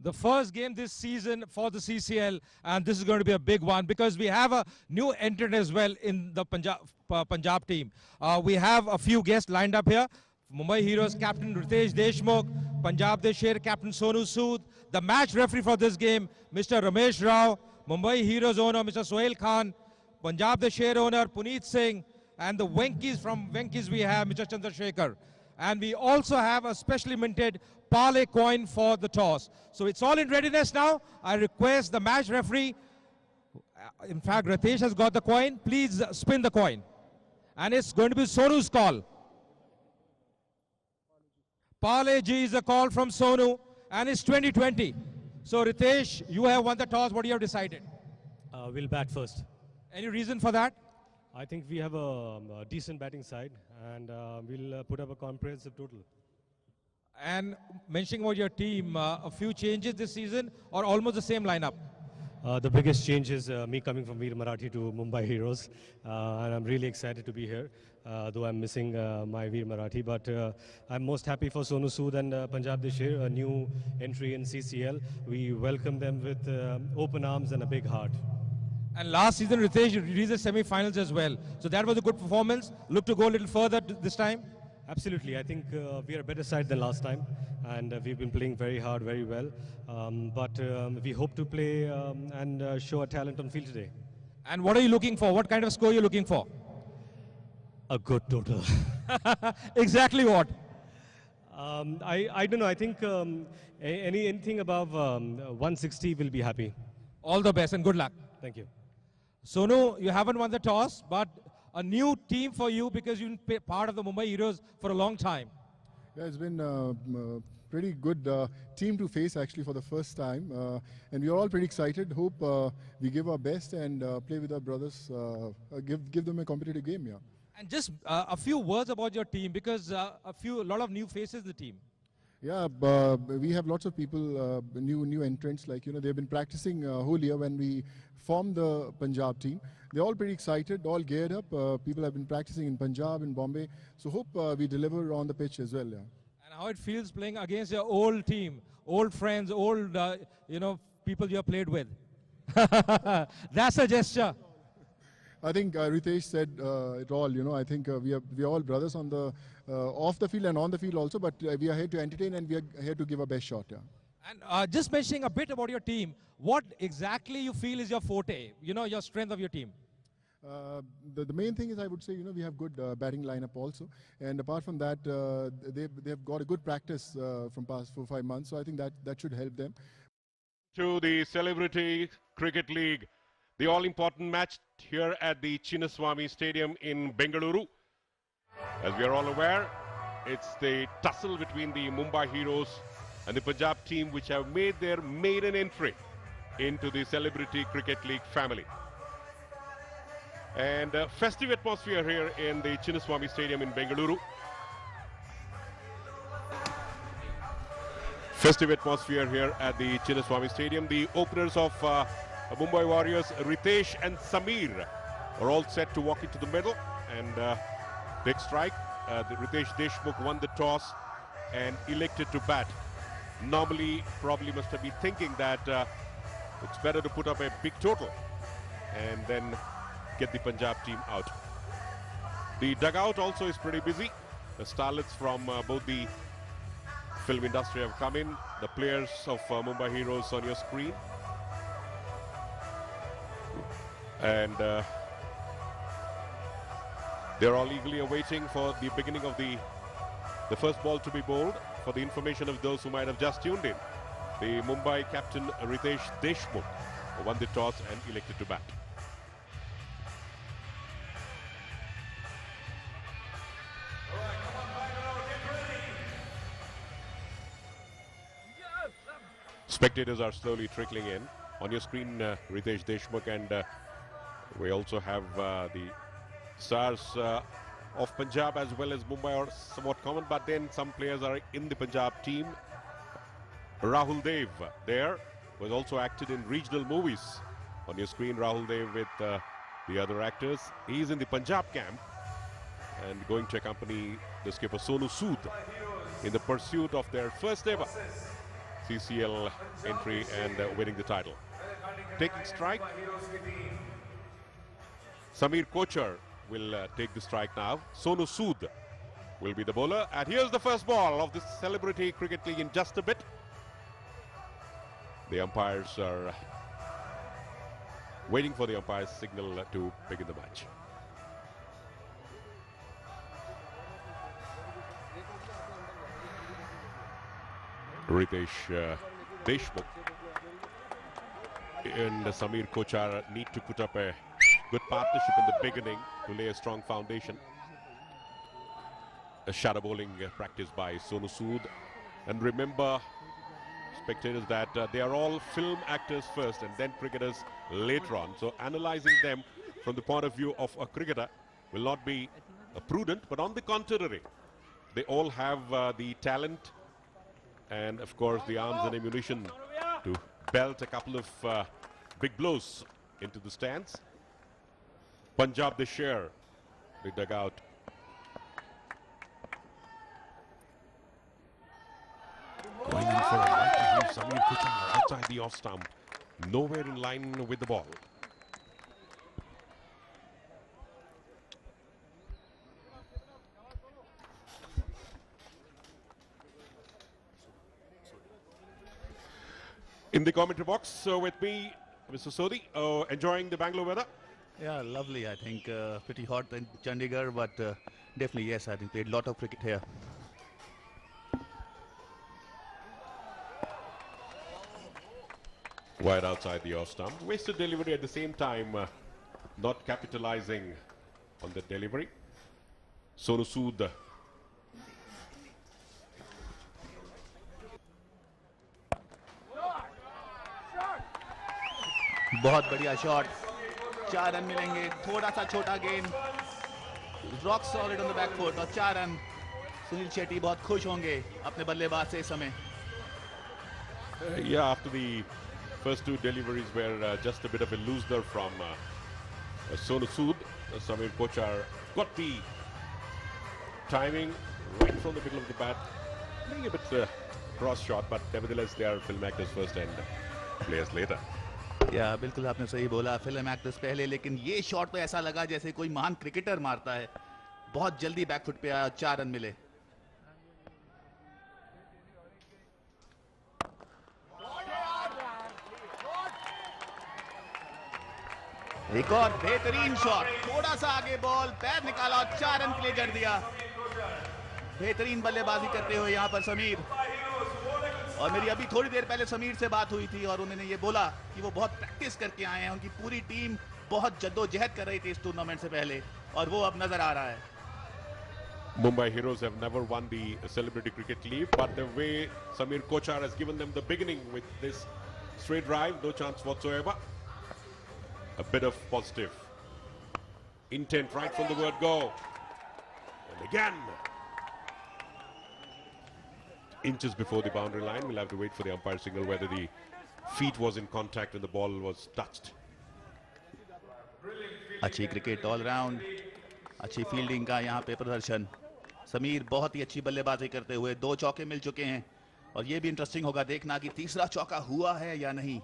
The first game this season for the CCL, and this is going to be a big one because we have a new entrant as well in the Punjab team. We have a few guests lined up here. Mumbai Heroes captain Ritesh Deshmukh, Punjab Desher captain Sonu Sood, the match referee for this game, Mr. Ramesh Rao, Mumbai Heroes owner Mr. Sohail Khan, Punjab Desher owner Puneet Singh, and the Venkies from Venkies we have Mr. Chandrasekhar. And we also have a specially minted parlay coin for the toss. So it's all in readiness now. I request the match referee, in fact Ritesh has got the coin, please spin the coin. And it's going to be Sonu's call. Parlay G is a call from Sonu, and it's 2020. So Ritesh, you have won the toss. What do you have decided? We'll bat first. Any reason for that? I think we have a decent batting side, and we'll put up a comprehensive total. And mentioning about your team, a few changes this season or almost the same lineup? The biggest change is me coming from Veer Marathi to Mumbai Heroes, and I'm really excited to be here, though I'm missing my Veer Marathi. But I'm most happy for Sonu Sood and Punjab Desher, a new entry in CCL. We welcome them with open arms and a big heart. And last season, Ritesh reached the semi-finals as well. So that was a good performance. Look to go a little further this time? Absolutely. I think we are a better side than last time, and we've been playing very hard, very well. But we hope to play and show our talent on field today. And what are you looking for? What kind of score are you looking for? A good total. Exactly what? I don't know. I think anything above 160 will be happy. All the best and good luck. Thank you. Sonu, you haven't won the toss, but a new team for you because you've been part of the Mumbai Heroes for a long time. Yeah, it's been a pretty good team to face actually for the first time. And we're all pretty excited. Hope we give our best and play with our brothers, give them a competitive game, yeah. And just a few words about your team because a lot of new faces in the team. Yeah, we have lots of people, new entrants, like, they've been practicing whole year when we formed the Punjab team. They're all pretty excited, all geared up. People have been practicing in Punjab, in Bombay. So hope we deliver on the pitch as well, yeah. And how it feels playing against your old team, old friends, old, people you have played with. That's a gesture. I think Ritesh said it all, I think we are all brothers on the off the field and on the field also, but we are here to entertain and we are here to give our best shot. Yeah. And just mentioning a bit about your team, what exactly you feel is your forte, your strength of your team? The main thing is, I would say, we have good batting lineup also. And apart from that, they've got a good practice from past 4-5 months. So I think that should help them. To the Celebrity Cricket League, the all-important match here at the Chinnaswamy Stadium in Bengaluru. As we are all aware, it's the tussle between the Mumbai Heroes and the Punjab team, which have made their maiden entry into the Celebrity Cricket League family. And festive atmosphere here in the Chinnaswamy Stadium in Bengaluru. Festive atmosphere here at the Chinnaswamy Stadium. The openers of Mumbai Warriors, Ritesh and Samir, are all set to walk into the middle. And big strike. The Ritesh Deshmukh won the toss and elected to bat. Normally, probably must have been thinking that it's better to put up a big total and then get the Punjab team out. The dugout also is pretty busy. The starlets from both the film industry have come in. The players of Mumbai Heroes on your screen. And they're all eagerly awaiting for the beginning of the first ball to be bowled. For the information of those who might have just tuned in, the Mumbai captain Ritesh Deshmukh won the toss and elected to bat. Spectators are slowly trickling in. On your screen, Ritesh Deshmukh, and we also have the stars of Punjab as well as Mumbai are somewhat common, but then some players are in the Punjab team. Rahul Dev there was also acted in regional movies. On your screen, Rahul Dev with the other actors. He's in the Punjab camp and going to accompany the skipper Sonu Sood in the pursuit of their first ever CCL entry and winning the title. Taking strike, Samir Kochar will take the strike now. Sonu Sood will be the bowler. And here's the first ball of this Celebrity Cricket League in just a bit. The umpires are waiting for the umpire's signal to begin the match. Ritesh Deshmukh and Samir Kochar need to put up a good partnership in the beginning to lay a strong foundation. A shadow bowling practiced by Sonu Sood. And remember, spectators, that they are all film actors first and then cricketers later on. So analyzing them from the point of view of a cricketer will not be prudent, but on the contrary, they all have the talent and of course the arms and ammunition to belt a couple of big blows into the stands. Punjab the share, the dugout. Going in for a multi-hit, Samir Kochar outside the off stump, nowhere in line with the ball. In the commentary box with me, Mr. Sodhi, enjoying the Bangalore weather? Yeah, lovely. I think pretty hot in Chandigarh, but definitely yes, I think played a lot of cricket here. Wide outside the off stump. Wasted delivery at the same time, not capitalizing on the delivery. Sonu Sood. बहुत बढ़िया shot, 4 run मिलेंगे. थोड़ा सा छोटा गेंद, rock solid on the back foot और 4 run. Sunil Shetty बहुत खुश होंगे अपने बल्लेबाज से इस समय. Yeah, after the first two deliveries were just a bit of a loosener from Sonu Sood. Samir Kochar got the timing right from the middle of the bat. Being a bit cross shot, but nevertheless they are film actors first and players later. या बिल्कुल आपने सही बोला, film actors पहले, लेकिन ये shot तो ऐसा लगा जैसे कोई महान क्रिकेटर मारता है. बहुत जल्दी बैकफुट पे आया, 4 रन मिले. एक और बेहतरीन शॉट, थोड़ा सा आगे बॉल, पैर निकाला और 4 रन प्ले कर दिया. बेहतरीन बल्लेबाजी करते हुए यहाँ पर समीर. और मेरी अभी थोड़ी देर पहले समीर से बात हुई थी और उन्होंने ये बोला कि वो बहुत प्रैक्टिस करके आए हैं. उनकी पूरी टीम बहुत जद्दोजहद कर रही थी इस टूर्नामेंट से पहले और वो अब नजर आ रहा है. Mumbai Heroes have never won the Celebrity Cricket League, but the way Samir Kochar has given them the beginning with this straight drive, no chance whatsoever. A bit of positive intent right from the word go. And again, inches before the boundary line. We'll have to wait for the umpire signal whether the feet was in contact and the ball was touched. अच्छी cricket all round, अच्छी fielding का यहाँ पे प्रदर्शन. समीर बहुत ही अच्छी बल्लेबाजी करते हुए 2 चौके मिल चुके हैं और ये भी इंटरेस्टिंग होगा देखना कि तीसरा चौका हुआ है या नहीं.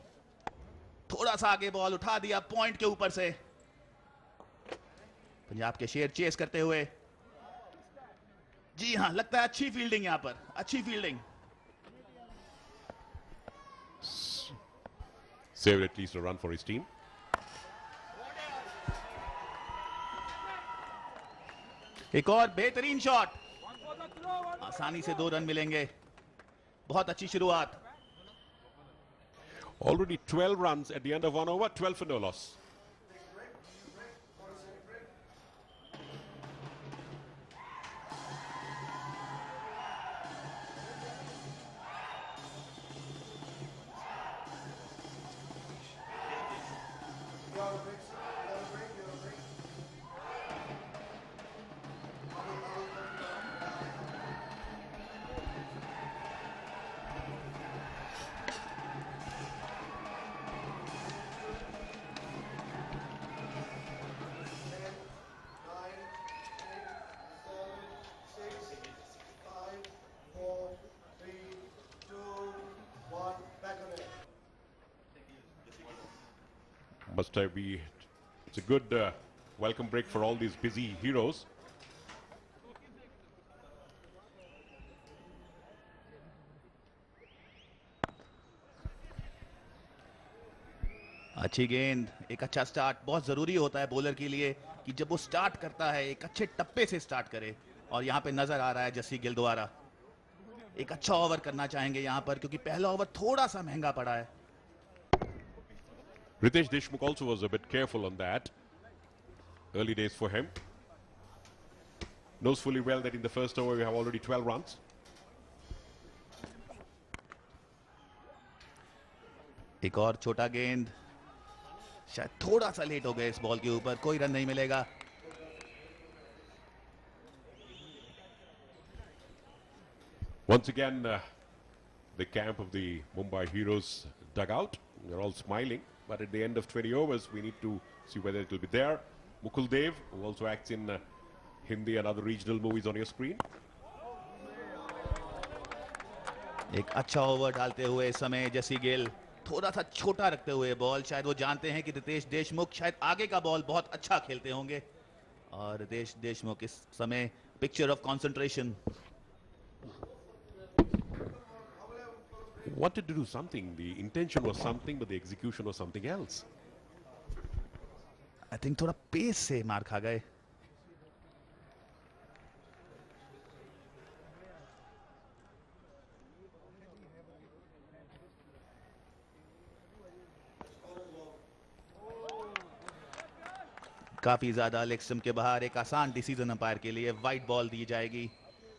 थोड़ा सा आगे बॉल उठा दिया पॉइंट के ऊपर से. पंजाब के शेर चेस करते हुए. जी हां, लगता है अच्छी फील्डिंग यहां पर, अच्छी fielding. Saved at least a run for his team. एक और बेहतरीन शॉट, आसानी से 2 रन मिलेंगे. बहुत अच्छी शुरुआत. Already 12 runs at the end of 1 over, 12 for no loss. must be, it's a good welcome break for all these busy heroes. अच्छी गेंद, एक अच्छा स्टार्ट बहुत जरूरी होता है बॉलर के लिए कि जब वो स्टार्ट करता है एक अच्छे टप्पे से स्टार्ट करे, और यहां पे नजर आ रहा है जस्सी गिल द्वारा एक अच्छा ओवर करना चाहेंगे यहां पर, क्योंकि पहला ओवर थोड़ा सा महंगा पड़ा है. Ritesh Deshmukh also was a bit careful on that. Early days for him. Knows fully well that in the first over we have already 12 runs. एक और छोटा गेंद, शायद थोड़ा सा लेट हो गए इस बॉल के ऊपर, कोई रन नहीं मिलेगा. Once again, the camp of the Mumbai Heroes dugout. They're all smiling, but at the end of 20 overs, we need to see whether it will be there. Mukul Dev, who also acts in Hindi and other regional movies on your screen. एक अच्छा over डालते हुए इस समय जस्सी गिल, थोड़ा सा छोटा रखते हुए बॉल. शायद वो जानते हैं कि रितेश देशमुख शायद आगे का बॉल बहुत अच्छा खेलते होंगे, और रितेश देशमुख इस समय picture of concentration. Wanted to do something. The intention was something, but the execution was something else. I think थोड़ा पेस से मार खा गए. काफी ज्यादा लेग स्टंप के बाहर, एक आसान डिसीजन अंपायर के लिए. वाइड बॉल दी जाएगी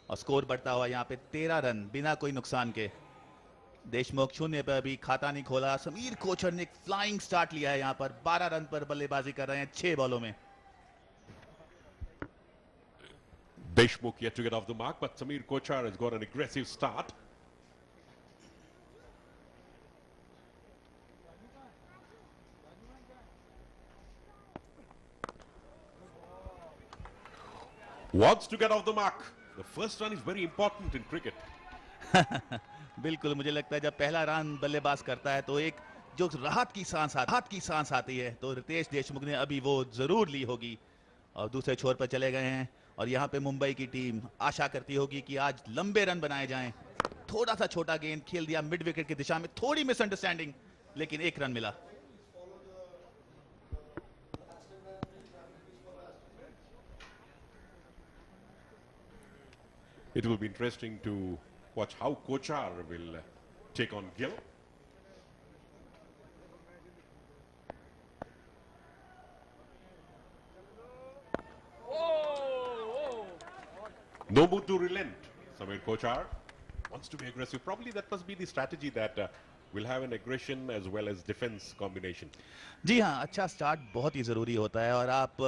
और स्कोर बढ़ता हुआ यहाँ पे 13 रन बिना कोई नुकसान के. देशमुख शून्य पर अभी खाता नहीं खोला. समीर कोचर ने एक फ्लाइंग स्टार्ट लिया है यहाँ पर, 12 रन पर बल्लेबाजी कर रहे हैं 6 बॉलों में. Deshmukh yet to get off the mark, but Sameer Kochar has got an aggressive start. Wants to get off the mark. The first run is very important in cricket. बिल्कुल, मुझे लगता है जब पहला रन बल्लेबाज करता है तो एक जो राहत की सांस आती है, तो रितेश देशमुख ने अभी वो जरूर ली होगी. और दूसरे छोर पर चले गए हैं, और यहाँ पे मुंबई की टीम आशा करती होगी कि आज लंबे रन बनाए जाएं. थोड़ा सा छोटा गेंद खेल दिया मिड विकेट की दिशा में, थोड़ी मिसअंडरस्टैंडिंग, लेकिन एक रन मिला. It will be interesting to watch how Kochar will take on Gill. No mood to relent. Sameer Kochar wants to be aggressive. Probably that must be the strategy that will have an aggression as well as defense combination. जी हाँ, अच्छा start बहुत ही ज़रूरी होता है, और आप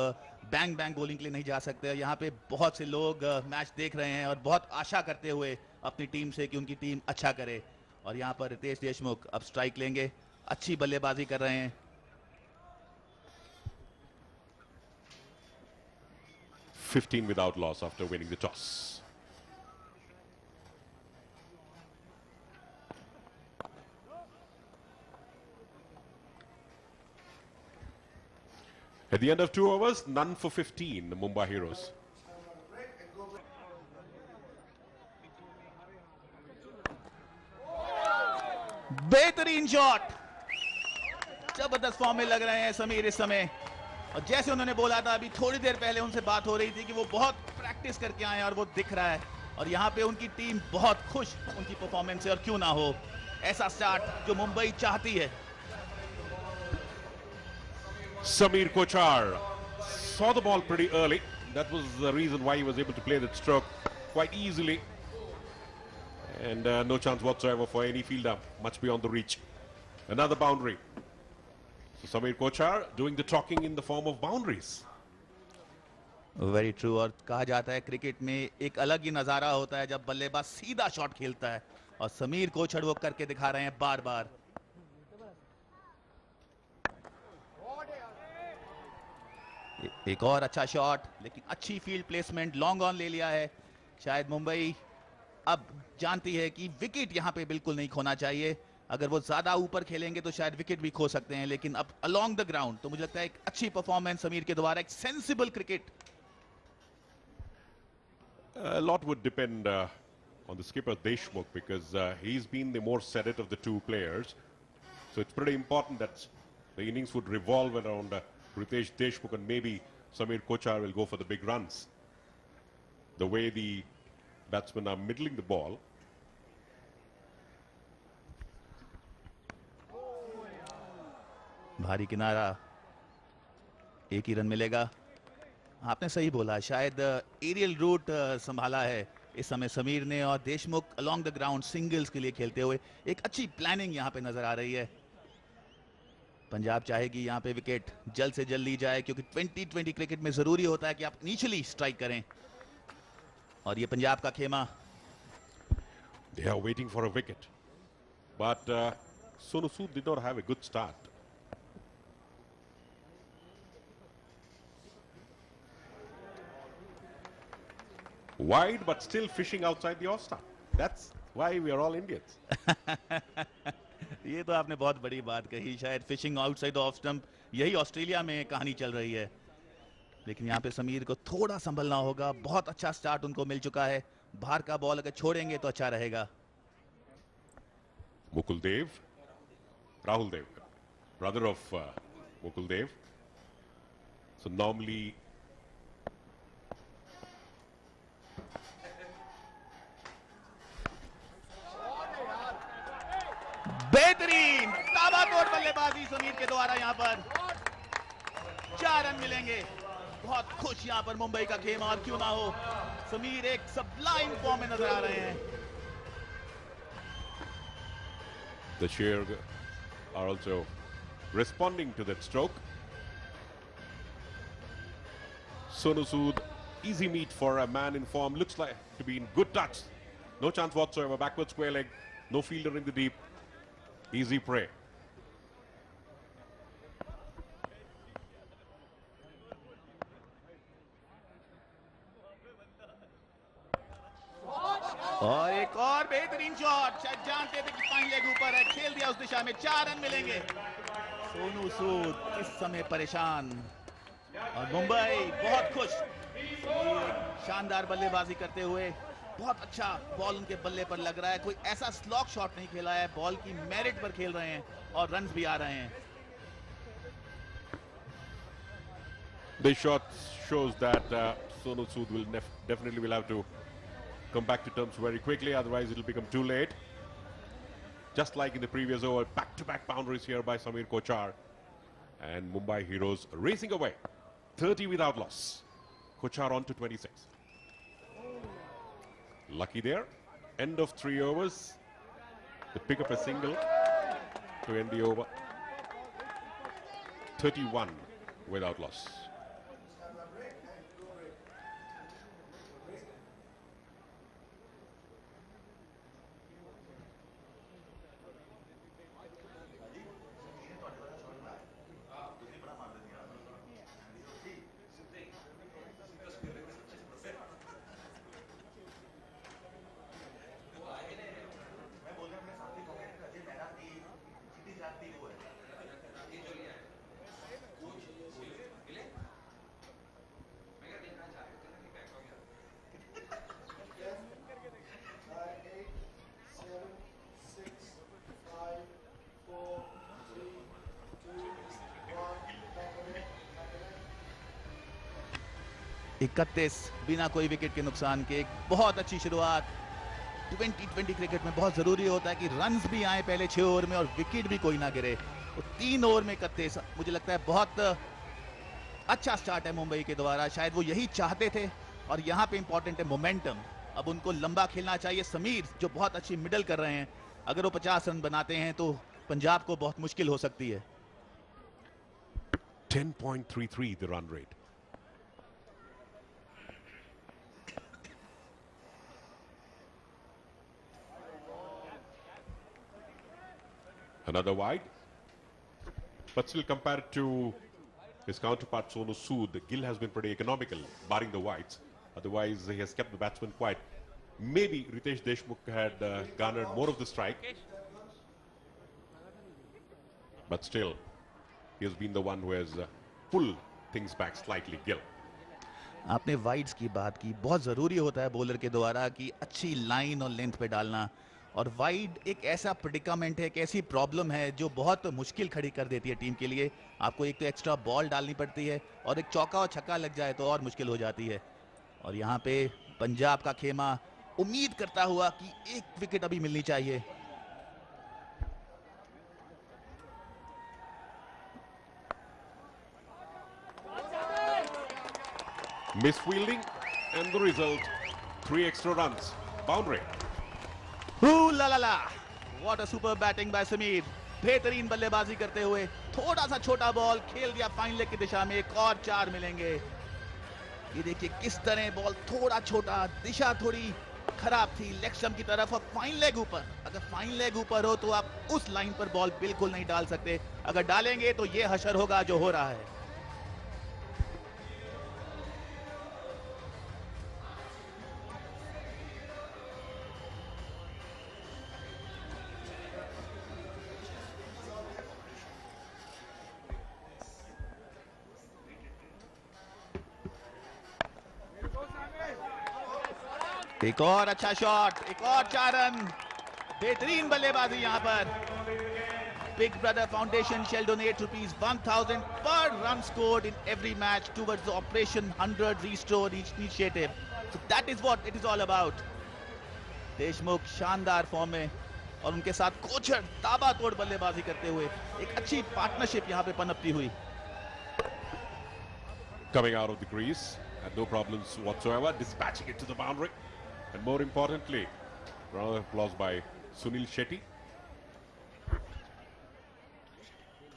bang bang bowling के लिए नहीं जा सकते. यहाँ पे बहुत से लोग मैच देख रहे हैं और बहुत आशा करते हुए अपनी टीम से कि उनकी टीम अच्छा करे. और यहाँ पर रितेश देशमुख अब स्ट्राइक लेंगे, अच्छी बल्लेबाजी कर रहे हैं. $15 without loss after winning the toss. At the end of 2 overs, none for 15, the Mumbai Heroes. बेहतरीन शॉट, जबरदस्त फॉर्म में लग रहे हैं समीर इस समय. और जैसे उन्होंने बोला था, अभी थोड़ी देर पहले उनसे बात हो रही थी कि वो बहुत प्रैक्टिस करके आए हैं, और वो दिख रहा है. और यहाँ पे उनकी टीम बहुत खुश उनकी परफॉर्मेंस से, और क्यों ना हो ऐसा स्टार्ट जो मुंबई चाहती है. Sameer Kochar saw the ball pretty early. That was the reason why he was able to play that stroke quite easily. And no chance whatsoever for any fielder, much beyond the reach. Another boundary. So Sameer Kochar doing the talking in the form of boundaries. Very true. और कहा जाता है cricket में एक अलग ही नजारा होता है जब बल्लेबाज सीधा शॉट खेलता है, और समीर कोचर वो करके दिखा रहे हैं बार बार. एक और अच्छा शॉट, लेकिन अच्छी फील्ड प्लेसमेंट, लॉन्ग ऑन ले लिया है. शायद मुंबई अब जानती है कि विकेट यहां पे बिल्कुल नहीं खोना चाहिए. अगर वो ज्यादा ऊपर खेलेंगे तो शायद विकेट भी खो सकते हैं, लेकिन अब अलोंग द ग्राउंड तो मुझे लगता है एक अच्छी परफॉर्मेंस समीर के द्वारा, एक sensible cricket. A lot would depend on the skipper Deshmukh, because he's been the more sedate of the two players. So it's pretty important that the innings would revolve around Ritesh Deshmukh, and maybe Samir Kochar will go for the big runs. The way the batsmen are middling the ball. भारी किनारा, एक ही run मिलेगा. आपने सही बोला, शायद aerial root संभाला है इस समय समीर ने, और Deshmukh along the ground singles के लिए खेलते हुए एक अच्छी प्लानिंग यहां पे नजर आ रही है. पंजाब चाहेगी यहां पे विकेट जल्द से जल्द ली जाए, क्योंकि 2020 क्रिकेट में जरूरी होता है कि आप इनिशियली स्ट्राइक करें, और ये पंजाब का खेमा. They are waiting for a wicket, but Sonu Sood did not have a good start. Wide, but still fishing outside the off stump. That's why we are all Indians. ये तो आपने बहुत बड़ी बात कही. शायद फिशिंग आउटसाइड ऑफ स्टंप यही Australia में कहानी चल रही है, लेकिन यहाँ पे समीर को थोड़ा संभलना होगा. बहुत अच्छा स्टार्ट उनको मिल चुका है. बाहर का बॉल अगर छोड़ेंगे तो अच्छा रहेगा. Mukul Dev, Rahul Dev, brother of Mukul Dev. So normally बेहतरीन ताबड़तोड़ बल्लेबाजी समीर के द्वारा. यहां पर 4 रन मिलेंगे. बहुत खुश यहां पर मुंबई का खेमा, और क्यों ना हो, समीर एक सबलाइन फॉर्म में नजर आ रहे हैं. the Sheer are also responding to that stroke. Sonu Sood, easy meet for a man in form. Looks like to be in good touch. No chance whatsoever. Backward square leg. No fielder in the deep. Easy prey. और एक और बेहतरीन shot. शायद जानते थे कि fine leg ऊपर है, खेल दिया उस दिशा में. 4 रन मिलेंगे. सोनू सूद इस समय परेशान, और मुंबई बहुत खुश. शानदार बल्लेबाजी करते हुए, बहुत अच्छा बॉल उनके बल्ले पर लग रहा है. कोई ऐसा स्लॉक शॉट नहीं खेला है, बॉल की मेरिट पर खेल रहे हैं, और रन्स भी आ रहे हैं. This shot shows that Sonu Sood will definitely will have to come back to terms very quickly, otherwise it will become too late. Just like in the previous over, back-to-back boundaries here by Samir Kochar. And Mumbai Heroes racing away. 30 without loss. Kochar on to 26. Lucky there. End of 3 overs. They pick up a single to end the over. 31 without loss. इकतीस बिना कोई wicket के नुकसान के. एक बहुत अच्छी शुरुआत. 2020 क्रिकेट में बहुत जरूरी होता है कि रन्स भी आए पहले 6 ओवर में, और विकेट भी कोई ना गिरे. तो 3 ओवर में 31, मुझे लगता है बहुत अच्छा स्टार्ट है मुंबई के द्वारा. शायद वो यही चाहते थे, और यहाँ पे इंपॉर्टेंट है मोमेंटम. अब उनको लंबा खेलना चाहिए. समीर जो बहुत अच्छी मिडल कर रहे हैं, अगर वो 50 रन बनाते हैं तो पंजाब को बहुत मुश्किल हो सकती है. 10.33 the run rate. Another wide, but still compared to his counterpart Sonu Sood, Gill has been pretty economical, barring the wides. Otherwise, he has kept the batsman quiet. Maybe Ritesh Deshmukh had garnered more of the strike. but still, he has been the one who has pulled things back slightly. Gill. आपने wides की बात की, बहुत ज़रूरी होता है bowler के द्वारा कि अच्छी लाइन और लेंथ पे डालना, और वाइड एक ऐसा प्रेडिकामेंट है, एक ऐसी प्रॉब्लम है जो बहुत मुश्किल खड़ी कर देती है टीम के लिए। आपको एक तो एक्स्ट्रा बॉल डालनी पड़ती है और एक चौका और छक्का लग जाए तो और मुश्किल हो जाती है। और यहाँ पे पंजाब का खेमा उम्मीद करता हुआ कि एक विकेट अभी मिलनी चाहिए। Misfielding, and the result, 3 extra runs. Boundary. Ooh la la la! What a super batting by Sameer. बेहतरीन बल्लेबाजी करते हुए थोड़ा सा छोटा बॉल खेल दिया फाइन लेग की दिशा में, एक और 4 मिलेंगे। ये देखिए किस तरह बॉल थोड़ा छोटा, दिशा थोड़ी खराब थी लेग स्टंप की तरफ, और फाइन लेग ऊपर। अगर फाइन लेग ऊपर हो तो आप उस लाइन पर बॉल बिल्कुल नहीं डाल सकते, अगर डालेंगे तो ये हशर होगा जो हो रहा है। एक और अच्छा शॉट, एक और 4 रन। बेहतरीन बल्लेबाजी यहाँ पर। Big brother foundation shall donate ₹1,000 per run scored in every match towards the Operation 100 Restore initiative. So that is what it is all about. Deshmukh शानदार फॉर्म में और उनके साथ कोचर ताबड़तोड़ बल्लेबाजी करते हुए एक अच्छी पार्टनरशिप यहाँ पे पनपती हुई। Coming out of the crease and no problems whatsoever, dispatching it to the boundary. And more importantly, round of applause by Sunil Shetty.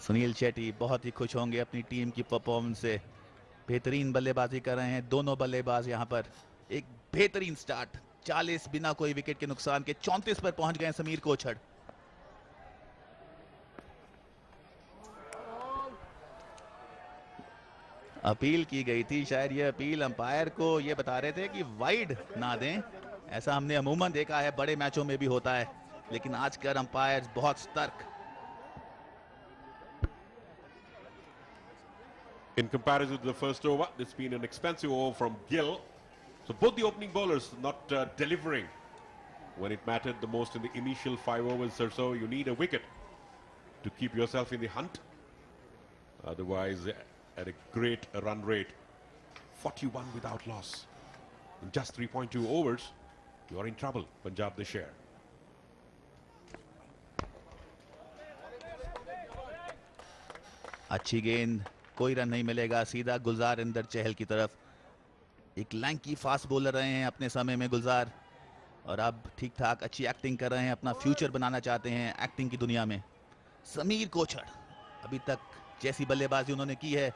Sunil Shetty बहुत ही खुश होंगे अपनी टीम की परफॉर्मेंस से। बेहतरीन बल्लेबाजी कर रहे हैं दोनों बल्लेबाज यहाँ पर। एक बेहतरीन स्टार्ट, 40 बिना कोई विकेट के नुकसान के 34 पर पहुंच गए समीर कोछड़। अपील की गई थी, शायद ये अपील अंपायर को ये बता रहे थे कि वाइड ना दें। ऐसा हमने अमूमन देखा है, बड़े मैचों में भी होता है, लेकिन आजकल अंपायर बहुत सतर्क। In comparison to the first over, this has been an expensive over from Gill. So both the opening bowlers not delivering when it mattered the most in the initial 5 overs or so. You need a wicket to keep yourself in the hunt. Otherwise, at a great run rate, 41 without loss. In just 3.2 overs, you are in trouble, Punjab the share. अच्छी गेंद, कोई run नहीं मिलेगा, सीधा गुलजार इंदर चहल की तरफ। एक lanky fast bowler रहे हैं अपने समय में गुलजार, और अब ठीक ठाक अच्छी एक्टिंग कर रहे हैं, अपना फ्यूचर बनाना चाहते हैं एक्टिंग की दुनिया में। समीर कोछड़ अभी तक जैसी बल्लेबाजी उन्होंने की है,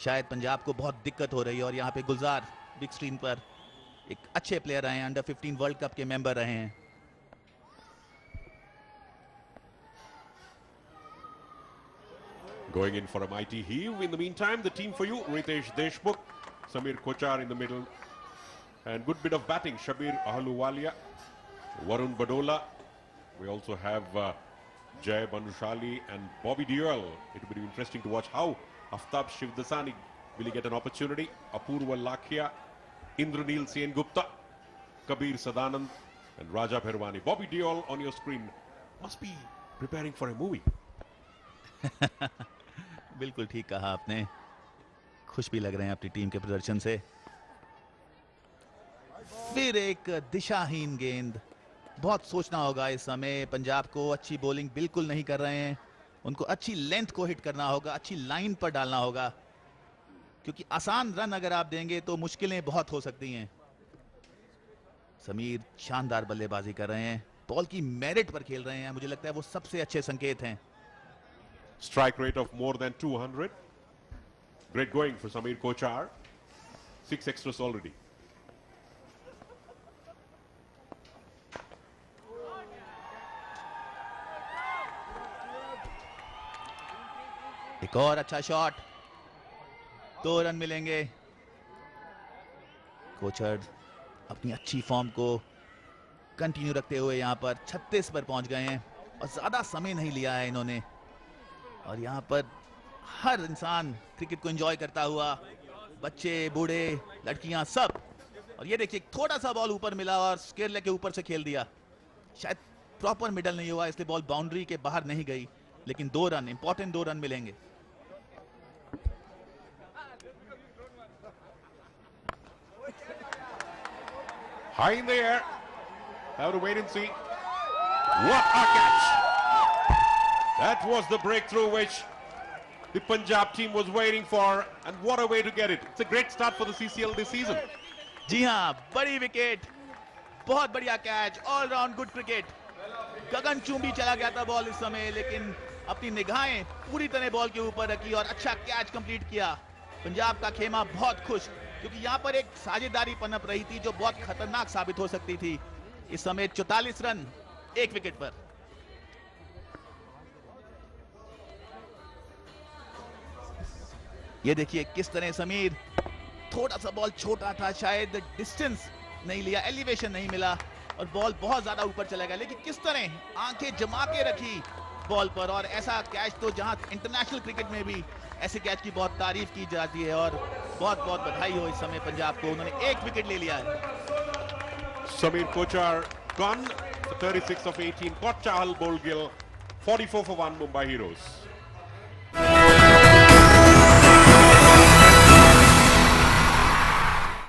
शायद पंजाब को बहुत दिक्कत हो रही है। और यहाँ पे गुलजार बिग स्क्रीन पर एक अच्छे प्लेयर रहे हैं, अंडर 15 वर्ल्ड कप के मेंबर रहे हैं। Going in for a mighty heave. In the meantime, the team for you, Ritesh Deshmukh, Sameer Kochar in the middle, and good bit of batting, Shabir Ahluwalia, Varun Badola. We also have Jay Banushali and Bobby Deol. It will be interesting to watch how Aftab Shivdasani will he get an opportunity. Apurva Lakhia, Indranil Sen Gupta, Kabir Sadanand, and Raja Bherwani. Bobby Deol on your screen must be preparing for a movie. बिल्कुल ठीक कहा आपने, खुश भी लग रहे हैं अपनी टीम के प्रदर्शन से। फिर एक दिशाहीन गेंद, बहुत सोचना होगा इस समय। पंजाब को अच्छी बॉलिंग बिल्कुल नहीं कर रहे हैं, उनको अच्छी लेंथ को हिट करना होगा, अच्छी लाइन पर डालना होगा, क्योंकि आसान रन अगर आप देंगे तो मुश्किलें बहुत हो सकती हैं। समीर शानदार बल्लेबाजी कर रहे हैं, बॉल की मेरिट पर खेल रहे हैं, मुझे लगता है वो सबसे अच्छे संकेत हैं। Strike rate of more than 200. Great going for Sameer Kochar. 6 extras already. एक और अच्छा शॉट, 2 रन मिलेंगे। कोचर अपनी अच्छी फॉर्म को कंटिन्यू रखते हुए यहां पर 36 पर पहुंच गए हैं, और ज्यादा समय नहीं लिया है इन्होंने। और यहाँ पर हर इंसान क्रिकेट को एंजॉय करता हुआ, बच्चे, बूढ़े, लड़कियां, सब। और ये देखिए थोड़ा सा बॉल ऊपर मिला और स्केयर लेग के ऊपर से खेल दिया। शायद प्रॉपर मिडल नहीं हुआ, इसलिए बॉल बाउंड्री के बाहर नहीं गई, लेकिन 2 रन, इंपॉर्टेंट 2 रन मिलेंगे। High in the air. Have to wait and see. What a catch! That was the breakthrough which the Punjab team was waiting for, and what a way to get it. It's a great start for the CCL this season. जी हाँ, बड़ी wicket, बहुत बढ़िया catch, all round good cricket. गगनचुंबी चला गया था ball इस समय, लेकिन अपनी निगाहें पूरी तरह बॉल के ऊपर रखी और अच्छा कैच कंप्लीट किया। पंजाब का खेमा बहुत खुश, क्योंकि यहाँ पर एक साझेदारी पनप रही थी जो बहुत खतरनाक साबित हो सकती थी। इस समय 44 रन 1 विकेट पर। ये देखिए किस तरह समीर, थोड़ा सा बॉल छोटा था, शायद डिस्टेंस नहीं लिया, एलिवेशन नहीं मिला और बॉल बहुत ज्यादा ऊपर चला गया, लेकिन किस तरह आंखें जमा के रखी बॉल पर। और ऐसा कैच तो जहां इंटरनेशनल क्रिकेट में भी ऐसे कैच की बहुत तारीफ की जाती है, और बहुत बहुत बधाई हो इस समय पंजाब को, उन्होंने 1 विकेट ले लिया है। Sameer Kochar gone, 36 of 18. Caught Chahal, bowled Gill. 44 for 1 Mumbai Heroes.